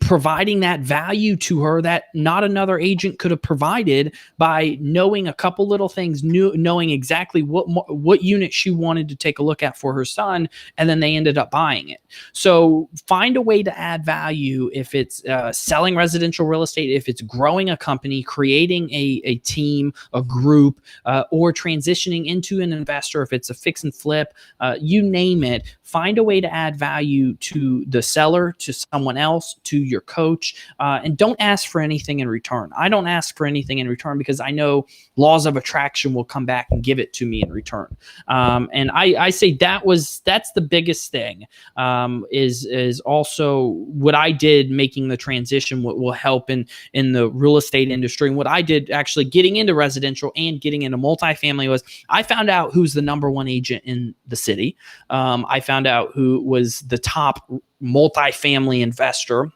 providing that value to her that not another agent could have provided by knowing a couple little things, knowing exactly what unit she wanted to take a look at for her son, and then they ended up buying it. So find a way to add value. If it's selling residential real estate, if it's growing a company, creating a team, a group, or transitioning into an investor, if it's a fix and flip, you name it, find a way to add value to the seller, to someone else, to your coach, and don't ask for anything in return. I don't ask for anything in return because I know laws of attraction will come back and give it to me in return. And I say that's the biggest thing, is also what I did making the transition, what will help in the real estate industry. And what I did actually getting into residential and getting into multifamily was I found out who's the number one agent in the city. I found out who was the top multifamily investor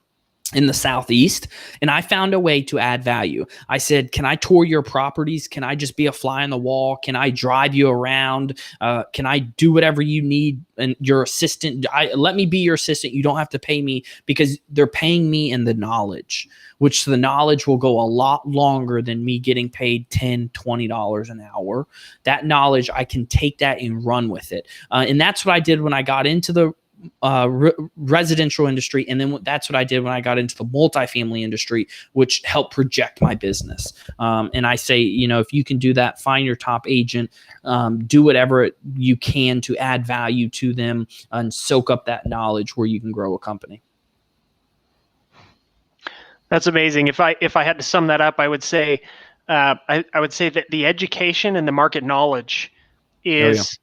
in the Southeast, and I found a way to add value. I said, can I tour your properties? Can I just be a fly on the wall? Can I drive you around? Can I do whatever you need? And your assistant, let me be your assistant. You don't have to pay me, because they're paying me in the knowledge, which the knowledge will go a lot longer than me getting paid $10, $20 an hour. That knowledge, I can take that and run with it. And that's what I did when I got into the residential industry. And then that's what I did when I got into the multifamily industry, which helped project my business. And I say, if you can do that, find your top agent, do whatever you can to add value to them and soak up that knowledge where you can grow a company. That's amazing. If I had to sum that up, I would say, I would say that the education and the market knowledge is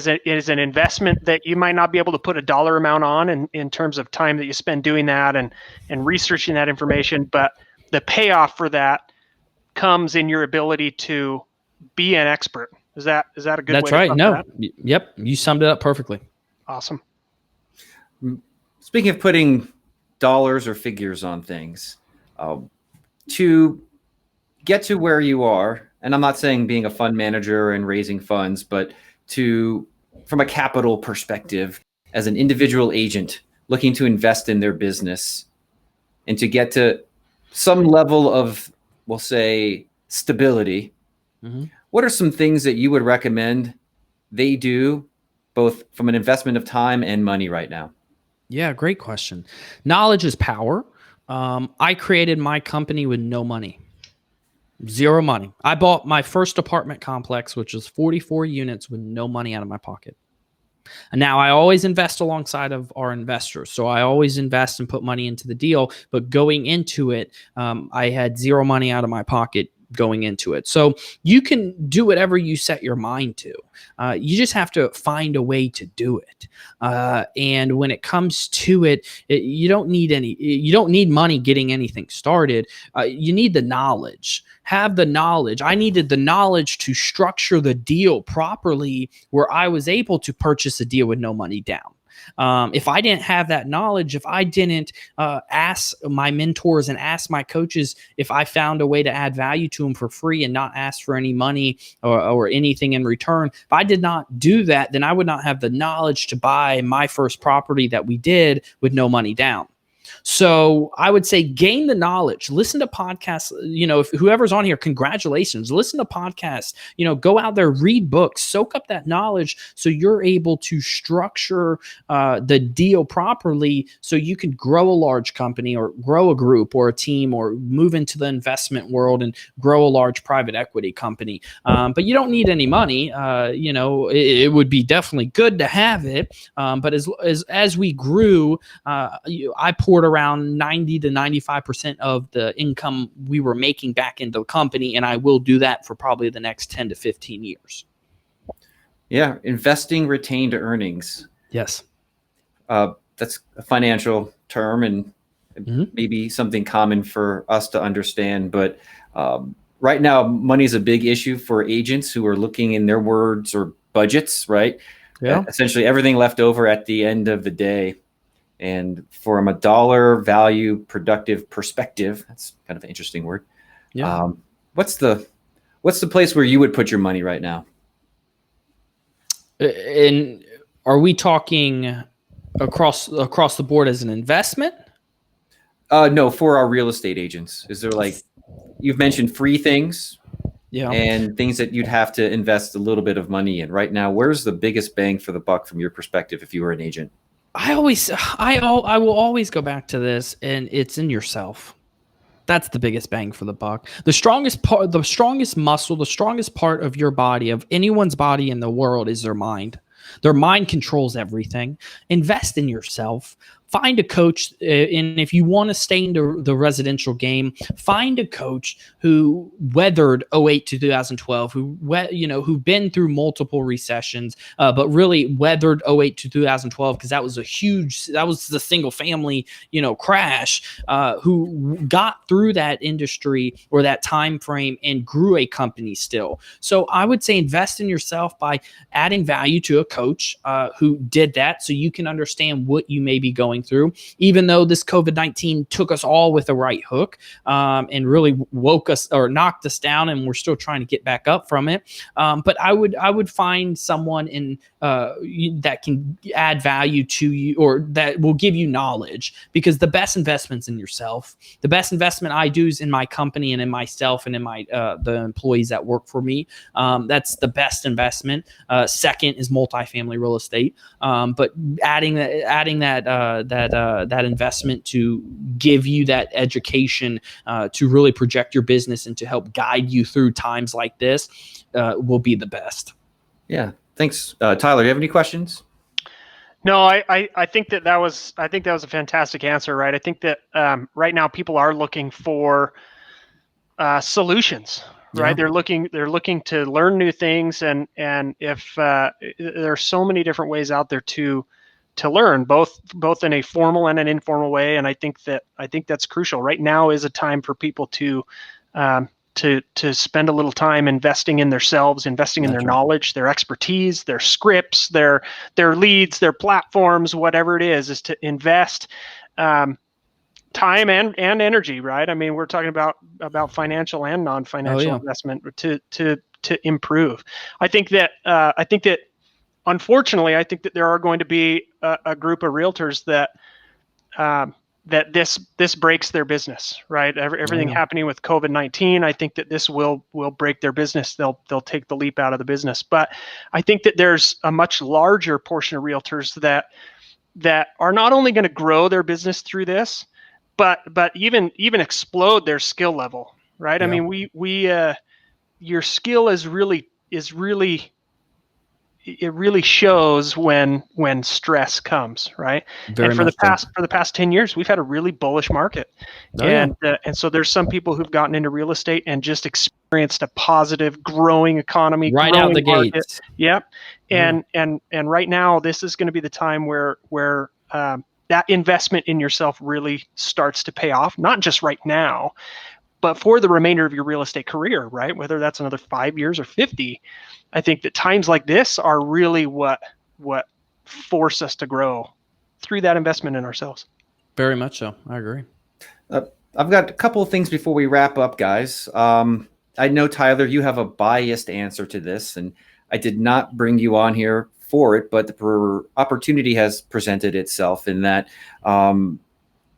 an investment that you might not be able to put a dollar amount on in terms of time that you spend doing that and researching that information. But the payoff for that comes in your ability to be an expert. Is that a good way? That's right. No. Yep. You summed it up perfectly. Awesome. Speaking of putting dollars or figures on things, to get to where you are, and I'm not saying being a fund manager and raising funds, but from a capital perspective, as an individual agent looking to invest in their business and to get to some level of, we'll say, stability, what are some things that you would recommend they do, both from an investment of time and money right now? Yeah, great question. Knowledge is power. I created my company with no money. Zero money. I bought my first apartment complex, which was 44 units, with no money out of my pocket. And now I always invest alongside of our investors. So I always invest and put money into the deal. But going into it, I had zero money out of my pocket going into it. So you can do whatever you set your mind to. You just have to find a way to do it. And when it comes to it, you don't need money getting anything started. You need the knowledge. Have the knowledge. I needed the knowledge to structure the deal properly where I was able to purchase a deal with no money down. If I didn't have that knowledge, if I didn't ask my mentors and ask my coaches if I found a way to add value to them for free and not ask for any money or anything in return, if I did not do that, then I would not have the knowledge to buy my first property that we did with no money down. So I would say gain the knowledge, listen to podcasts, if whoever's on here, congratulations, listen to podcasts, go out there, read books, soak up that knowledge so you're able to structure the deal properly so you can grow a large company or grow a group or a team or move into the investment world and grow a large private equity company. But you don't need any money. It would be definitely good to have it. But as we grew, I poured around 90 to 95% of the income we were making back into the company. And I will do that for probably the next 10 to 15 years. Yeah. Investing retained earnings. Yes. That's a financial term and maybe something common for us to understand. But right now, money is a big issue for agents who are looking in their words or budgets, right? Yeah. Essentially everything left over at the end of the day. And from a dollar value productive perspective, that's kind of an interesting word. Yeah. What's the place where you would put your money right now? And are we talking across the board as an investment? No, for our real estate agents. Is there you've mentioned free things and things that you'd have to invest a little bit of money in right now? Where's the biggest bang for the buck from your perspective if you were an agent? I will always go back to this, and it's in yourself. That's the biggest bang for the buck. The strongest part, the strongest muscle, the strongest part of your body, of anyone's body in the world, is their mind. Their mind controls everything. Invest in yourself. Find a coach, and if you want to stay into the residential game, find a coach who weathered 08 to 2012, who've been through multiple recessions, but really weathered 08 to 2012 because that was the single family, crash, who got through that industry or that time frame and grew a company still. So I would say invest in yourself by adding value to a coach who did that, so you can understand what you may be going through, even though this COVID-19 took us all with a right hook and really woke us or knocked us down, and we're still trying to get back up from it. But I would find someone that can add value to you, or that will give you knowledge, because the best investment's in yourself. The best investment I do is in my company and in myself and in my the employees that work for me. That's the best investment. Second is multifamily real estate. But adding that investment to give you that education to really project your business and to help guide you through times like this will be the best. Yeah. Thanks. Tyler, do you have any questions? No, I think that was a fantastic answer, right? I think that right now people are looking for solutions, right? They're looking to learn new things, and if there are so many different ways out there to learn, both in a formal and an informal way, and I think that's crucial. Right now is a time for people to spend a little time investing in themselves, investing in their knowledge, their expertise, their scripts, their leads, their platforms, whatever it is to invest time and energy, right? I mean, we're talking about financial and non-financial investment to improve. I think that unfortunately, I think that there are going to be a group of realtors that this breaks their business, right? Everything happening with COVID-19, I think that this will break their business. They'll take the leap out of the business. But I think that there's a much larger portion of realtors that are not only going to grow their business through this, but even explode their skill level, right? Yeah. I mean, your skill is really it really shows when stress comes, right? And for the past 10 years, we've had a really bullish market. And so there's some people who've gotten into real estate and just experienced a positive growing economy, right out the gates. Yep. And right now this is going to be the time where that investment in yourself really starts to pay off, not just right now, but for the remainder of your real estate career, right? Whether that's another 5 years or 50, I think that times like this are really what force us to grow through that investment in ourselves. Very much so. I agree. I've got a couple of things before we wrap up, guys. I know, Tyler, you have a biased answer to this, and I did not bring you on here for it, but the opportunity has presented itself in that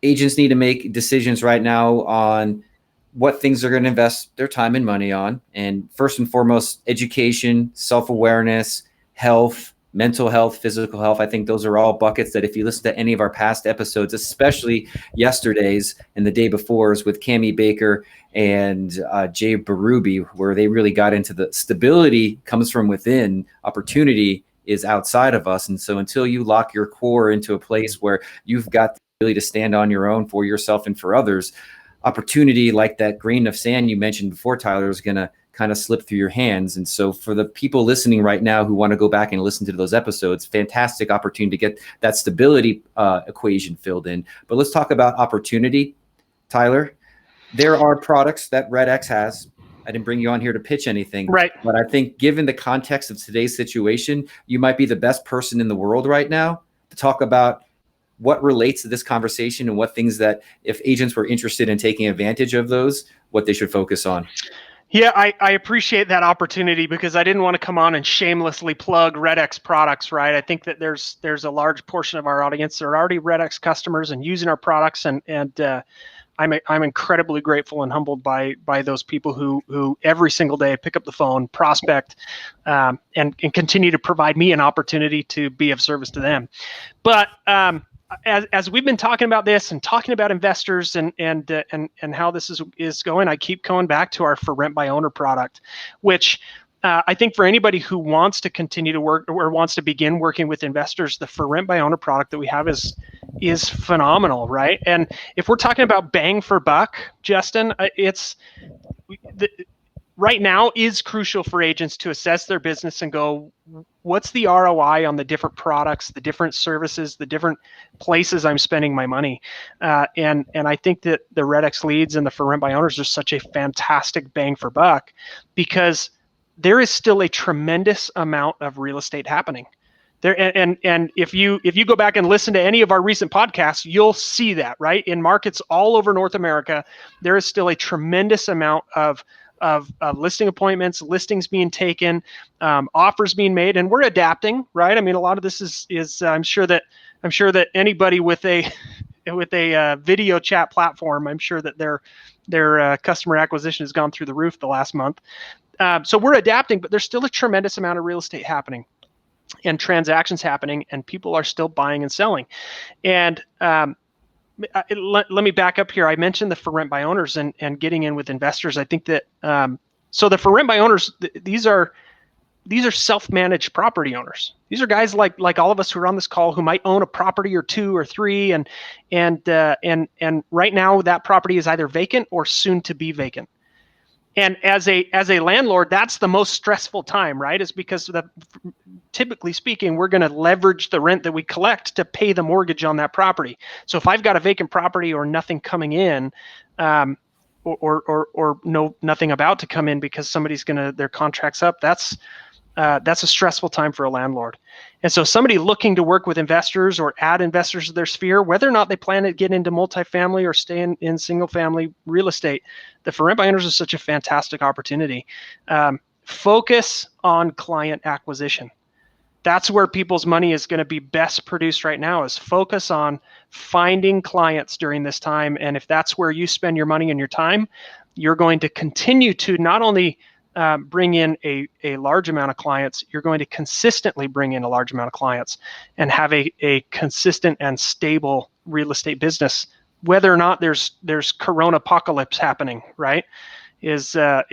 agents need to make decisions right now on what things they're going to invest their time and money on. And first and foremost, education, self-awareness, health, mental health, physical health. I think those are all buckets that if you listen to any of our past episodes, especially yesterday's and the day before's with Cammie Baker and Jay Berube, where they really got into the stability comes from within, opportunity is outside of us. And so until you lock your core into a place where you've got the ability to stand on your own for yourself and for others, opportunity like that grain of sand you mentioned before, Tyler, is going to kind of slip through your hands. And so for the people listening right now who want to go back and listen to those episodes, fantastic opportunity to get that stability equation filled in. But let's talk about opportunity. Tyler, there are products that REDX has. I didn't bring you on here to pitch anything, right? But I think given the context of today's situation, you might be the best person in the world right now to talk about what relates to this conversation and what things that if agents were interested in taking advantage of those, what they should focus on. Yeah, I appreciate that opportunity because I didn't want to come on and shamelessly plug REDX products, right? I think that there's a large portion of our audience that are already REDX customers and using our products, and I'm incredibly grateful and humbled by those people who every single day pick up the phone, prospect, and continue to provide me an opportunity to be of service to them. But as we've been talking about this and talking about investors and how this is going, I keep going back to our For Rent by Owner product, which I think for anybody who wants to continue to work or wants to begin working with investors, the For Rent by Owner product that we have is phenomenal, right? And if we're talking about bang for buck, Justin, right now is crucial for agents to assess their business and go, what's the ROI on the different products, the different services, the different places I'm spending my money? And I think that the REDX leads and the For Rent by Owners are such a fantastic bang for buck because there is still a tremendous amount of real estate happening. There, and if you go back and listen to any of our recent podcasts, you'll see that, right? In markets all over North America, there is still a tremendous amount of listing appointments, listings being taken, offers being made, and we're adapting, right? I mean, a lot of this is I'm sure that anybody with a video chat platform, I'm sure that their customer acquisition has gone through the roof the last month. So we're adapting, but there's still a tremendous amount of real estate happening and transactions happening, and people are still buying and selling. And let me back up here. I mentioned the For Rent by Owners and getting in with investors. I think that so the For Rent by Owners, these are self-managed property owners. These are guys like all of us who are on this call who might own a property or two or three, and right now that property is either vacant or soon to be vacant. And as a landlord, that's the most stressful time, right? Is because typically speaking, we're going to leverage the rent that we collect to pay the mortgage on that property. So if I've got a vacant property or nothing coming in, or nothing about to come in because their contract's up, that's a stressful time for a landlord. And so somebody looking to work with investors or add investors to their sphere, whether or not they plan to get into multifamily or stay in single family real estate, the For Rent by Owners is such a fantastic opportunity. Focus on client acquisition. That's where people's money is going to be best produced right now, is focus on finding clients during this time. And if that's where you spend your money and your time, you're going to continue to not only bring in a large amount of clients, you're going to consistently bring in a large amount of clients and have a consistent and stable real estate business, whether or not there's corona apocalypse happening, right? That's I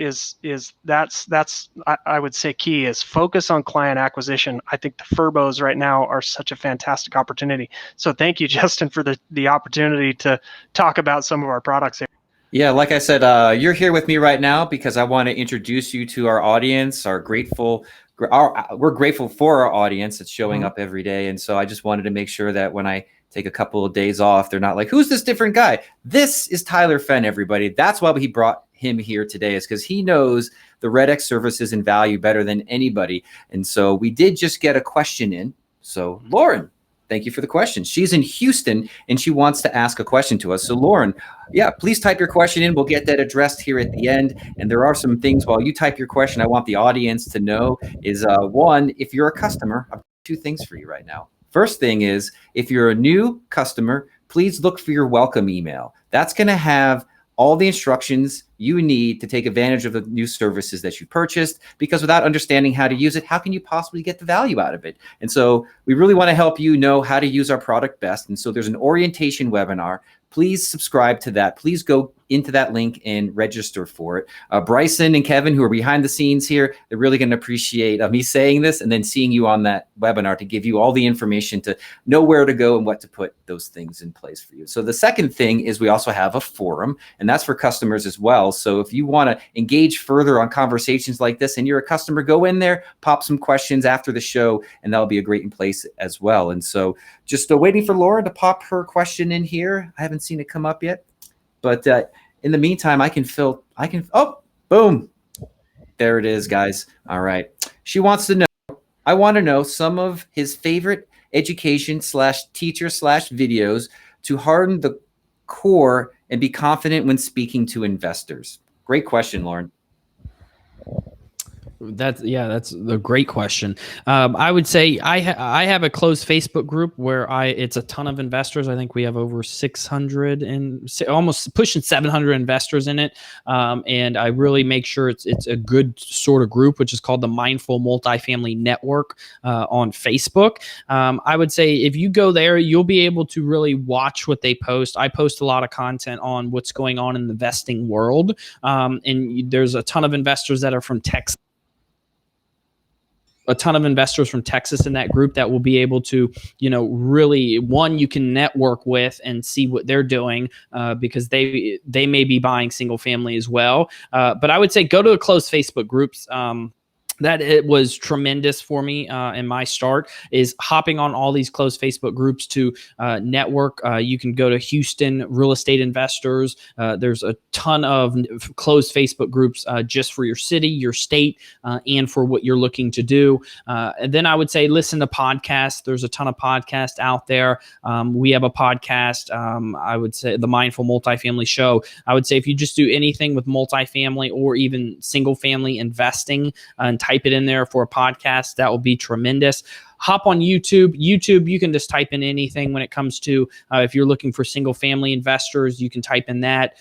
would say key is focus on client acquisition. I think the Furbos right now are such a fantastic opportunity. So thank you, Justin, for the opportunity to talk about some of our products here. Yeah, like I said, you're here with me right now because I want to introduce you to our audience. We're grateful for our audience that's showing up every day. And so I just wanted to make sure that when I take a couple of days off, they're not like, who's this different guy? This is Tyler Fenn, everybody. That's why he brought him here today, is because he knows the REDX services and value better than anybody. And so we did just get a question in. So Lauren, thank you for the question. She's in Houston and she wants to ask a question to us. So Lauren, yeah, please type your question in. We'll get that addressed here at the end. And there are some things while you type your question, I want the audience to know is one, if you're a customer, I've got two things for you right now. First thing is, if you're a new customer, please look for your welcome email. That's going to have all the instructions you need to take advantage of the new services that you purchased, because without understanding how to use it, how can you possibly get the value out of it? And so we really want to help you know how to use our product best. And so there's an orientation webinar. Please subscribe to that. Please go into that link and register for it. Bryson and Kevin, who are behind the scenes here, they're really going to appreciate me saying this and then seeing you on that webinar to give you all the information to know where to go and what to put those things in place for you. So the second thing is we also have a forum, and that's for customers as well. So if you want to engage further on conversations like this and you're a customer, go in there, pop some questions after the show, and that'll be a great place as well. And so just waiting for Laura to pop her question in here. I haven't seen it come up yet, but in the meantime, oh, boom. There it is, guys. All right. She wants to know, I want to know some of his favorite education/teacher/videos to harden the core and be confident when speaking to investors. Great question, Lauren. That's a great question. I would say I have a closed Facebook group where it's a ton of investors. I think we have over 600 and almost pushing 700 investors in it. And I really make sure it's a good sort of group, which is called the Mindful Multifamily Network on Facebook. I would say if you go there, you'll be able to really watch what they post. I post a lot of content on what's going on in the investing world. And there's a ton of investors that are from Texas. A ton of investors from Texas in that group that will be able to, really, one, you can network with and see what they're doing because they may be buying single family as well. But I would say go to the closed Facebook groups. That it was tremendous for me in my start is hopping on all these closed Facebook groups to network. You can go to Houston Real Estate Investors. There's a ton of closed Facebook groups just for your city, your state, and for what you're looking to do. And then I would say listen to podcasts. There's a ton of podcasts out there. We have a podcast, I would say the Mindful Multifamily Show. I would say if you just do anything with multifamily or even single family investing and type it in there for a podcast, that will be tremendous. Hop on YouTube. YouTube, you can just type in anything when it comes to if you're looking for single family investors, you can type in that.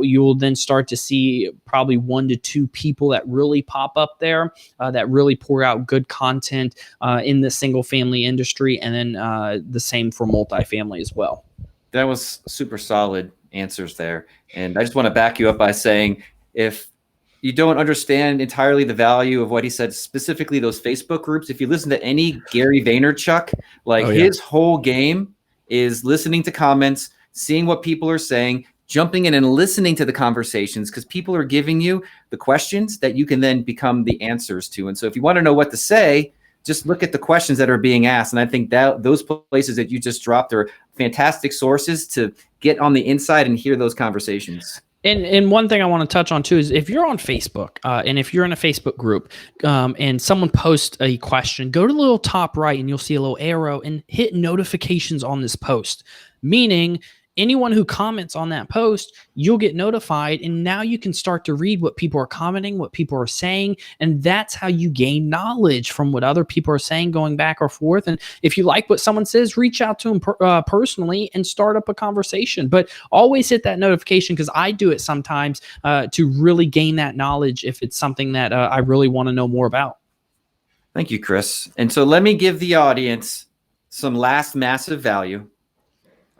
You will then start to see probably 1 to 2 people that really pop up there that really pour out good content in the single family industry, and then the same for multifamily as well. That was super solid answers there. And I just want to back you up by saying, if you don't understand entirely the value of what he said, specifically those Facebook groups, if you listen to any Gary Vaynerchuk, his whole game is listening to comments, seeing what people are saying, jumping in and listening to the conversations, because people are giving you the questions that you can then become the answers to. And so if you want to know what to say, just look at the questions that are being asked. And I think that those places that you just dropped are fantastic sources to get on the inside and hear those conversations. And one thing I want to touch on too is if you're on Facebook and if you're in a Facebook group and someone posts a question, go to the little top right and you'll see a little arrow and hit notifications on this post, meaning anyone who comments on that post, you'll get notified, and now you can start to read what people are commenting, what people are saying, and that's how you gain knowledge from what other people are saying, going back or forth. And if you like what someone says, reach out to them personally and start up a conversation. But always hit that notification, because I do it sometimes to really gain that knowledge if it's something that I really want to know more about. Thank you, Chris. And so let me give the audience some last massive value.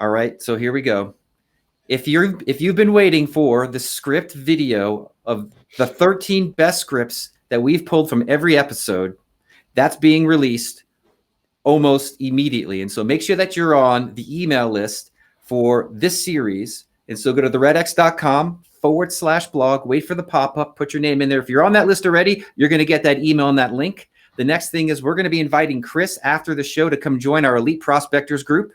All right, so here we go. If you've been waiting for the script video of the 13 best scripts that we've pulled from every episode, that's being released almost immediately. And so make sure that you're on the email list for this series. And so go to theredx.com/blog, wait for the pop-up, put your name in there. If you're on that list already, you're going to get that email and that link. The next thing is we're going to be inviting Chris after the show to come join our Elite Prospectors group.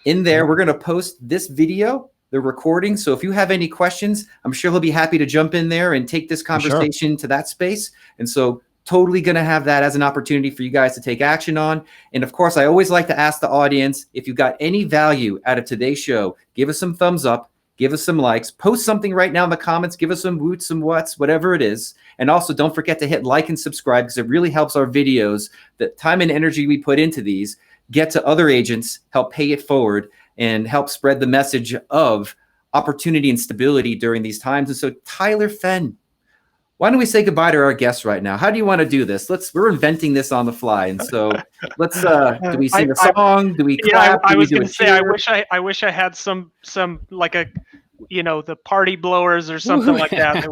In there, we're going to post this video, the recording. So if you have any questions, I'm sure he'll be happy to jump in there and take this conversation to that space. And so totally going to have that as an opportunity for you guys to take action on. And of course, I always like to ask the audience, if you got any value out of today's show, give us some thumbs up, give us some likes, post something right now in the comments, give us some woots, some whats, whatever it is. And also don't forget to hit like and subscribe, because it really helps our videos, the time and energy we put into these, get to other agents, help pay it forward, and help spread the message of opportunity and stability during these times. And so, Tyler Fenn, why don't we say goodbye to our guests right now? How do you want to do this? We're inventing this on the fly. And so let's, do we sing a song? Do we clap? I was going to say, I wish I had some like a, the party blowers or something like that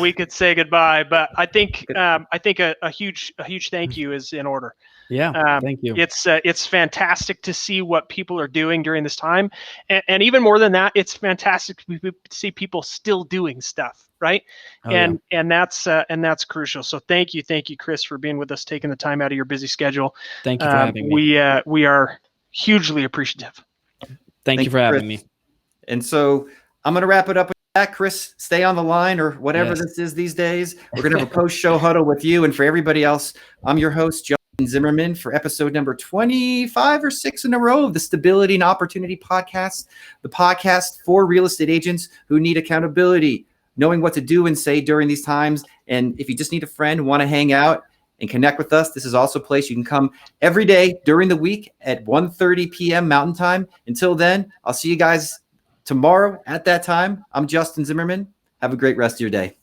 we could say goodbye. But I think a huge thank you is in order. Yeah, thank you. It's fantastic to see what people are doing during this time, and even more than that, it's fantastic to see people still doing stuff, right? And that's crucial. So thank you, Chris, for being with us, taking the time out of your busy schedule. Thank you for having me. We are hugely appreciative. Thank you for having me. And so I'm going to wrap it up with that. Chris, stay on the line, or whatever this is these days. We're going to have a post-show huddle with you, and for everybody else, I'm your host, Justin Zimmerman, for episode number 25 or 6 in a row of the Stability and Opportunity Podcast, the podcast for real estate agents who need accountability, knowing what to do and say during these times. And if you just need a friend, want to hang out and connect with us, this is also a place you can come every day during the week at 1:30 p.m. Mountain Time. Until then, I'll see you guys tomorrow at that time. I'm Justin Zimmerman. Have a great rest of your day.